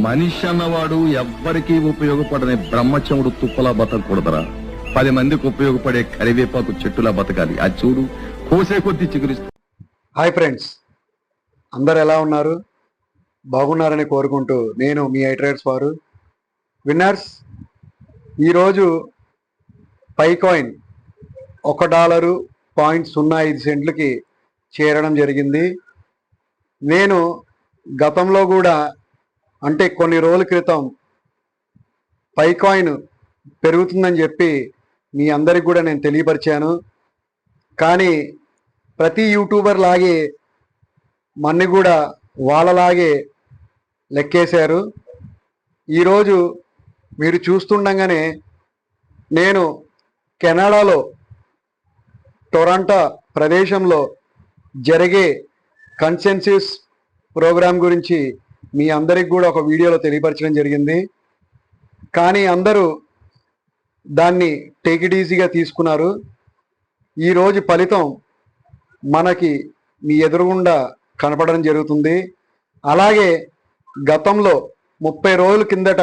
మనిషి అన్నవాడు ఎవ్వరికీ ఉపయోగపడని బ్రహ్మచముడు తుప్పలా బతకూడదరా. 10 మందికి ఉపయోగపడే కరివేపాకు చెట్టులా బతకాలి. అది చూడు కోసే కొద్ది చిగురిస్తూ. హాయ్ ఫ్రెండ్స్, అందరు ఎలా ఉన్నారు? బాగున్నారని కోరుకుంటూ నేను మీ ఐట్రేడ్స్ వారు విన్నర్స్. ఈరోజు పైకాయిన్ $1.05 చేరడం జరిగింది. నేను గతంలో కూడా అంటే కొన్ని రోజుల క్రితం పైకాయిన్ పెరుగుతుందని చెప్పి మీ అందరికి కూడా నేను తెలియపరిచాను. కానీ ప్రతి యూట్యూబర్ లాగే మన్ని కూడా వాళ్ళలాగే లెక్కేశారు. ఈరోజు మీరు చూస్తుండగానే నేను కెనడాలో టొరంటో ప్రదేశంలో జరిగే కన్సెన్సస్ ప్రోగ్రాం గురించి మీ అందరికి కూడా ఒక వీడియోలో తెలియపరచడం జరిగింది. కానీ అందరూ దాన్ని టేక్ ఇట్ ఈజీగా తీసుకున్నారు. ఈరోజు ఫలితం మనకి మీ ఎదురుగుండా కనపడడం జరుగుతుంది. అలాగే గతంలో 30 రోజుల కిందట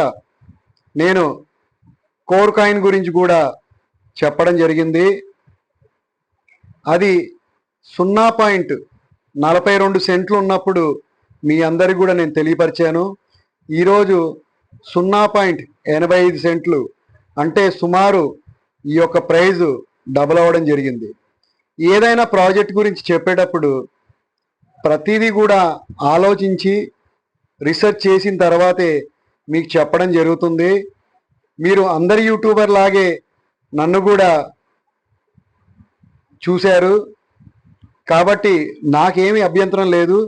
నేను కోర్ కాయిన్ గురించి కూడా చెప్పడం జరిగింది. అది 0.42 సెంట్లు ఉన్నప్పుడు మీ అందరికి కూడా నేను తెలియపరిచాను. ఈరోజు 0.85 సెంట్లు అంటే సుమారు ఈ యొక్క ప్రైజ్ డబుల్ అవ్వడం జరిగింది. ఏదైనా ప్రాజెక్ట్ గురించి చెప్పేటప్పుడు ప్రతిదీ కూడా ఆలోచించి రీసెర్చ్ చేసిన తర్వాతే మీకు చెప్పడం జరుగుతుంది. మీరు అందరి యూట్యూబర్ లాగే నన్ను కూడా చూశారు కాబట్టి నాకేమీ అభ్యంతరం లేదు.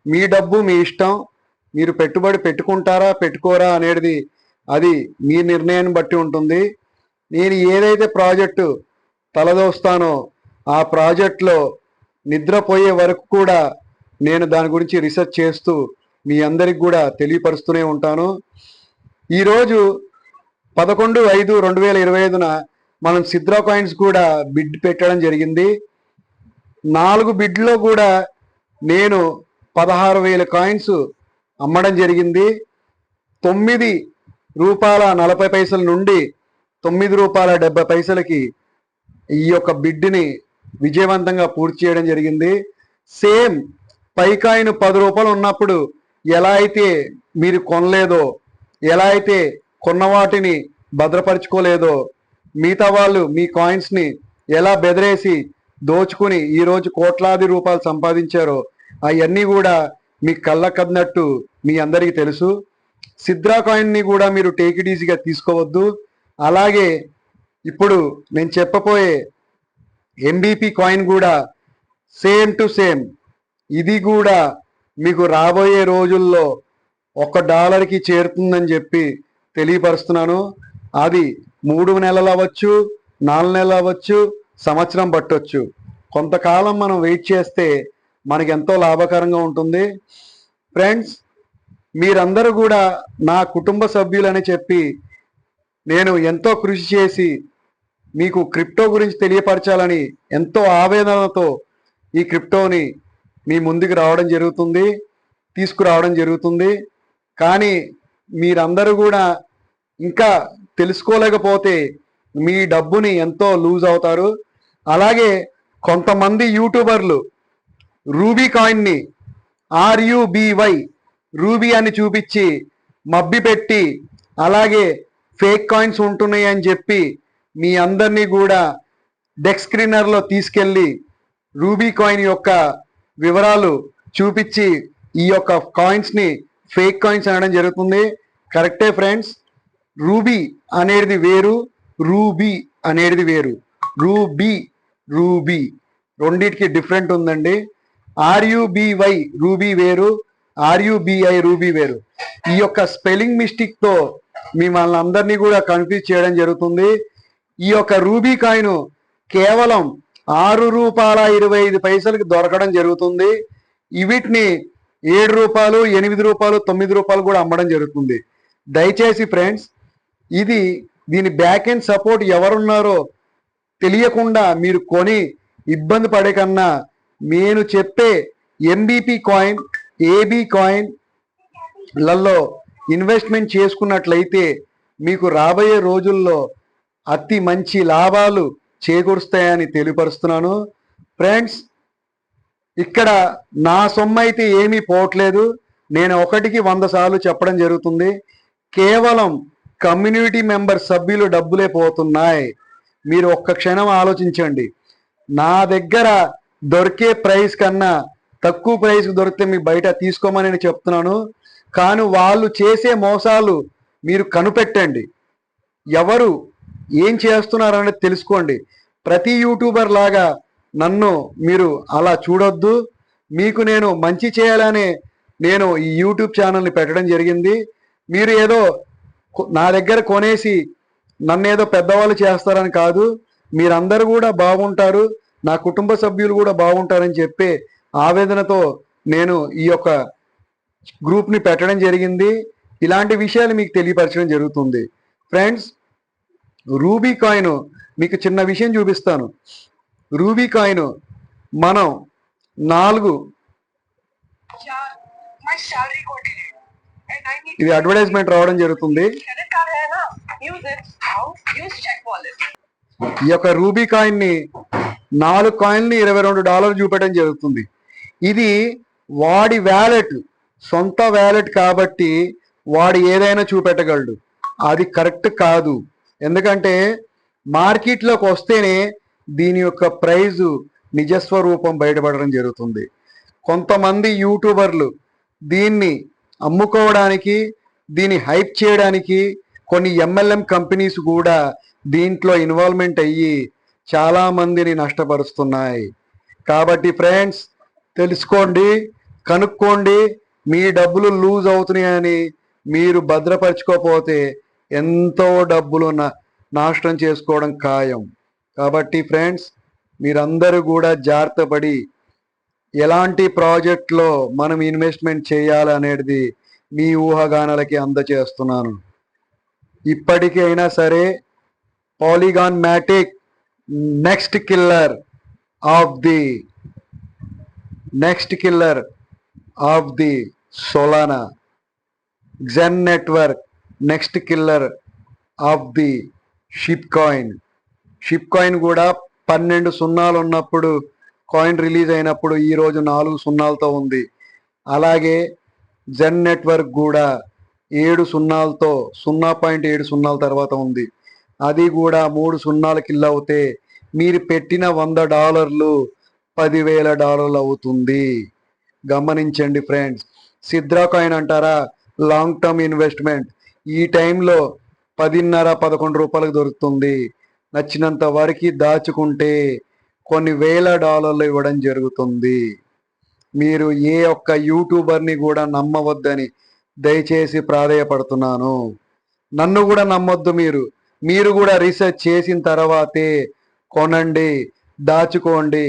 మీ డబ్బు మీ ఇష్టం, మీరు పెట్టుబడి పెట్టుకుంటారా పెట్టుకోరా అనేది అది మీ నిర్ణయాన్ని బట్టి ఉంటుంది. నేను ఏదైతే ప్రాజెక్టు తలదోస్తానో ఆ ప్రాజెక్ట్లో నిద్రపోయే వరకు కూడా నేను దాని గురించి రీసెర్చ్ చేస్తూ మీ అందరికి కూడా తెలియపరుస్తూనే ఉంటాను. ఈరోజు 11/5/2025 మనం సిద్రా కాయిన్స్ కూడా బిడ్ పెట్టడం జరిగింది. 4 బిడ్లో కూడా నేను 16,000 కాయిన్స్ అమ్మడం జరిగింది. ₹9.40 నుండి ₹9.70 ఈ యొక్క బిడ్ని విజయవంతంగా పూర్తి చేయడం జరిగింది. సేమ్ పైకాయిన్ ₹10 ఉన్నప్పుడు ఎలా అయితే మీరు కొనలేదో, ఎలా అయితే కొన్న వాటిని భద్రపరుచుకోలేదో, మిగతా వాళ్ళు మీ కాయిన్స్ని ఎలా బెదిరేసి దోచుకుని ఈరోజు కోట్లాది రూపాయలు సంపాదించారో అవన్నీ కూడా మీ కళ్ళకన్నట్టు మీ అందరికీ తెలుసు. సిద్రా కాయిన్ని కూడా మీరు టేక్ ఇట్ ఈజీగా తీసుకోవద్దు. అలాగే ఇప్పుడు నేను చెప్పబోయే ఎంబీపీ కాయిన్ కూడా సేమ్ టు సేమ్ ఇది కూడా మీకు రాబోయే రోజుల్లో $1 చేరుతుందని చెప్పి తెలియపరుస్తున్నాను. అది 3 నెలలు అవ్వచ్చు, 4 నెలలు అవ్వచ్చు, సంవత్సరం పట్టొచ్చు. కొంతకాలం మనం వెయిట్ చేస్తే మనకి ఎంతో లాభకరంగా ఉంటుంది. ఫ్రెండ్స్, మీరందరూ కూడా నా కుటుంబ సభ్యులని చెప్పి నేను ఎంతో కృషి చేసి మీకు క్రిప్టో గురించి తెలియపరచాలని ఎంతో ఆవేదనతో ఈ క్రిప్టోని మీ ముందుకు రావడం జరుగుతుంది, తీసుకురావడం జరుగుతుంది. కానీ మీరందరూ కూడా ఇంకా తెలుసుకోలేకపోతే మీ డబ్బుని ఎంతో లూజ్ అవుతారు. అలాగే కొంతమంది యూట్యూబర్లు రూబీ కాయిన్ని RUBY రూబీ అని చూపించి మబ్బి పెట్టి అలాగే ఫేక్ కాయిన్స్ ఉంటున్నాయి అని చెప్పి మీ అందరినీ కూడా డెక్ స్క్రీనర్లో తీసుకెళ్ళి రూబీ కాయిన్ యొక్క వివరాలు చూపించి ఈ యొక్క కాయిన్స్ని ఫేక్ కాయిన్స్ అనడం జరుగుతుంది. కరెక్టే ఫ్రెండ్స్, రూబీ అనేది వేరు, రూబీ అనేది వేరు. రూబీ రెండింటికి డిఫరెంట్ ఉందండి. RUBY రూబీ వేరు, RUBI రూబీ వేరు. ఈ యొక్క స్పెల్లింగ్ మిస్టేక్తో మిమ్మల్ని అందరినీ కూడా కన్ఫ్యూజ్ చేయడం జరుగుతుంది. ఈ యొక్క రూబీ కాయిన్ కేవలం ₹6.25 దొరకడం జరుగుతుంది. వీటిని ₹7, ₹8, ₹9 కూడా అమ్మడం జరుగుతుంది. దయచేసి ఫ్రెండ్స్, దీని బ్యాక్ ఎండ్ సపోర్ట్ ఎవరున్నారో తెలియకుండా మీరు కొని ఇబ్బంది పడే కన్నా నేను చెప్పే ఎంబీపీ కాయిన్, ఏబీ కాయిన్ లలో ఇన్వెస్ట్మెంట్ చేసుకున్నట్లయితే మీకు రాబోయే రోజుల్లో అతి మంచి లాభాలు చేకూరుస్తాయని తెలియపరుస్తున్నాను. ఫ్రెండ్స్, ఇక్కడ నా సొమ్ము అయితే ఏమీ పోవట్లేదు. నేను 1కి 100 సార్లు చెప్పడం జరుగుతుంది. కేవలం కమ్యూనిటీ మెంబర్ సభ్యులు డబ్బులే పోతున్నాయి. మీరు ఒక్క క్షణం ఆలోచించండి. నా దగ్గర దొరికే ప్రైస్ కన్నా తక్కువ ప్రైస్ దొరికితే మీ బయట తీసుకోమని నేను చెప్తున్నాను. కానీ వాళ్ళు చేసే మోసాలు మీరు కనిపెట్టండి. ఎవరు ఏం చేస్తున్నారు అనేది తెలుసుకోండి. ప్రతి యూట్యూబర్ లాగా నన్ను మీరు అలా చూడొద్దు. మీకు నేను మంచి చేయాలనే నేను ఈ యూట్యూబ్ ఛానల్ని పెట్టడం జరిగింది. మీరు ఏదో నా దగ్గర కొనేసి నన్ను ఏదో పెద్దవాళ్ళు చేస్తారని కాదు. మీరందరూ కూడా బాగుంటారు, నా కుటుంబ సభ్యులు కూడా బాగుంటారని చెప్పే ఆవేదనతో నేను ఈ యొక్క గ్రూప్ని పెట్టడం జరిగింది. ఇలాంటి విషయాలు మీకు తెలియపరచడం జరుగుతుంది. ఫ్రెండ్స్, రూబీ కాయిన్ మీకు చిన్న విషయం చూపిస్తాను. రూబీ కాయిన్ మనం 4 ఇది అడ్వర్టైజ్మెంట్ రావడం జరుగుతుంది. ఈ యొక్క రూబీ కాయిన్ ని 4 కాయిన్ని $22 చూపెట్టడం జరుగుతుంది. ఇది వాడి వ్యాలెట్, సొంత వ్యాలెట్ కాబట్టి వాడు ఏదైనా చూపెట్టగలడు. అది కరెక్ట్ కాదు. ఎందుకంటే మార్కెట్లోకి వస్తేనే దీని యొక్క ప్రైజు నిజస్వరూపం బయటపడడం జరుగుతుంది. కొంతమంది యూట్యూబర్లు దీన్ని అమ్ముకోవడానికి, దీన్ని హైప్ చేయడానికి కొన్ని MLM కంపెనీస్ కూడా దీంట్లో ఇన్వాల్వ్మెంట్ అయ్యి చాలా మందిని నష్టపరుస్తున్నాయి. కాబట్టి ఫ్రెండ్స్, తెలుసుకోండి, కనుక్కోండి. మీ డబ్బులు లూజ్ అవుతున్నాయని మీరు భద్రపరచుకోకపోతే ఎంతో డబ్బులు నాశనం చేసుకోవడం ఖాయం. కాబట్టి ఫ్రెండ్స్, మీరందరూ కూడా జాగ్రత్త పడి ఎలాంటి ప్రాజెక్ట్లో మనం ఇన్వెస్ట్మెంట్ చేయాలి అనేది మీ ఊహాగానాలకి అందజేస్తున్నాను. ఇప్పటికైనా సరే Polygon Matic next killer of the Solana, Zen network next killer of the Shib coin కూడా 12 సున్నాలు ఉన్నప్పుడు కాయిన్ రిలీజ్ అయినప్పుడు ఈరోజు 4 సున్నాలతో ఉంది. అలాగే జెన్ నెట్వర్క్ కూడా 7 సున్నాలతో 0.7 సున్నాల తర్వాత ఉంది. అది కూడా 3 సున్నాలు కిల్ అవుతే మీరు పెట్టిన $100 $10,000 అవుతుంది. గమనించండి ఫ్రెండ్స్. సిద్రా కాయిన్ అంటారా, లాంగ్ టర్మ్ ఇన్వెస్ట్మెంట్. ఈ టైంలో 10.5-11 రూపాయలకు దొరుకుతుంది. నచ్చినంత వరకు దాచుకుంటే కొన్ని $1,000 ఇవ్వడం జరుగుతుంది. మీరు ఏ ఒక్క యూట్యూబర్ని కూడా నమ్మవద్దని దయచేసి ప్రాధేయపడుతున్నాను. నన్ను కూడా నమ్మొద్దు. మీరు కూడా రీసెర్చ్ చేసిన తర్వాతే కొనండి, దాచుకోండి.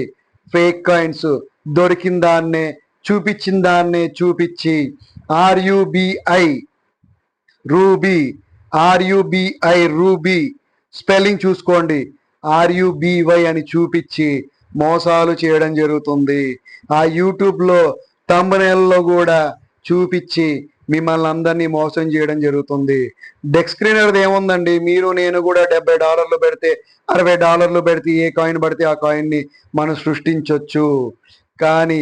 ఫేక్ కాయిన్స్ దొరికిన దాన్నే చూపించిన దాన్నే చూపించి రూబీ స్పెల్లింగ్ చూసుకోండి, RUBY అని చూపించి మోసాలు చేయడం జరుగుతుంది. ఆ యూట్యూబ్లో థంబ్నెయిల్లో కూడా చూపించి మిమ్మల్ని అందరినీ మోసం చేయడం జరుగుతుంది. డెక్ స్క్రీనర్ది ఏముందండి, మీరు నేను కూడా $70 పెడితే $60 పెడితే ఏ కాయిన్ పడితే ఆ కాయిన్ని మనం సృష్టించవచ్చు. కానీ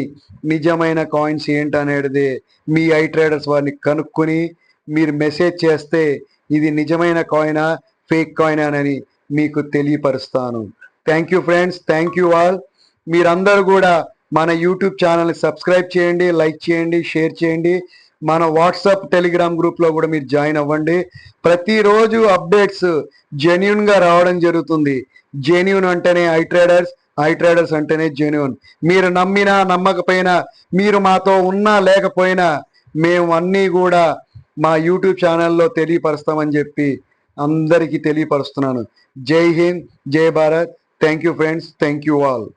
నిజమైన కాయిన్స్ ఏంటనేది మీ ఐ ట్రేడర్స్ వారిని కనుక్కొని మీరు మెసేజ్ చేస్తే ఇది నిజమైన కాయినా ఫేక్ కాయినా అని మీకు తెలియపరుస్తాను. Thank you friends, thank you all. మీరందరూ కూడా మన యూట్యూబ్ ఛానల్ని సబ్స్క్రైబ్ చేయండి, లైక్ చేయండి, షేర్ చేయండి. మన వాట్సాప్, టెలిగ్రామ్ గ్రూప్లో కూడా మీరు జాయిన్ అవ్వండి. ప్రతిరోజు అప్డేట్స్ జెన్యున్గా రావడం జరుగుతుంది. జెన్యున్ అంటేనే ఐ ట్రేడర్స్ అంటేనే జెన్యున్. మీరు నమ్మినా నమ్మకపోయినా, మీరు మాతో ఉన్నా లేకపోయినా మేము అన్నీ కూడా మా యూట్యూబ్ ఛానల్లో తెలియపరుస్తామని చెప్పి అందరికీ తెలియపరుస్తున్నాను. జై హింద్, జై Bharat. Thank you friends, thank you all.